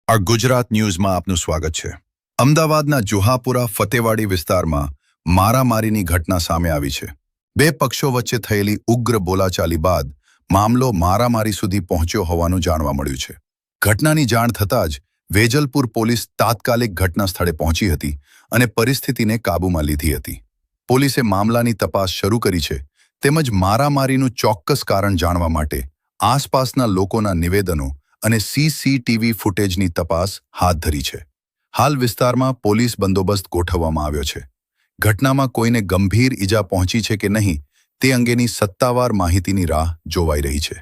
આ ગુજરાત ન્યૂઝમાં આપનું સ્વાગત છે। અમદાવાદના જુહાપુરા ફતેવાડી વિસ્તારમાં મારામારીની ઘટના સામે આવી છે। બે પક્ષો વચ્ચે થયેલી ઉગ્ર બોલાચાલી બાદ મામલો મારામારી સુધી પહોંચ્યો હોવાનું જાણવા મળ્યું છે। ઘટનાની જાણ થતાં જ વેજલપુર પોલીસ તાત્કાલિક ઘટના સ્થળે પહોંચી હતી અને પરિસ્થિતિને કાબૂમાં લીધી હતી। પોલીસે મામલાની તપાસ શરૂ કરી છે તેમજ મારામારીનું ચોક્કસ કારણ જાણવા માટે આસપાસના લોકોના નિવેદનો અને સીસીટીવી ફૂટેજની તપાસ હાથ ધરી છે। હાલ વિસ્તારમાં પોલીસ બંદોબસ્ત ગોઠવવામાં આવ્યો છે। ઘટનામાં કોઈને ગંભીર ઈજા પહોંચી છે કે નહીં તે અંગેની સત્તાવાર માહિતીની રાહ જોવાઈ રહી છે।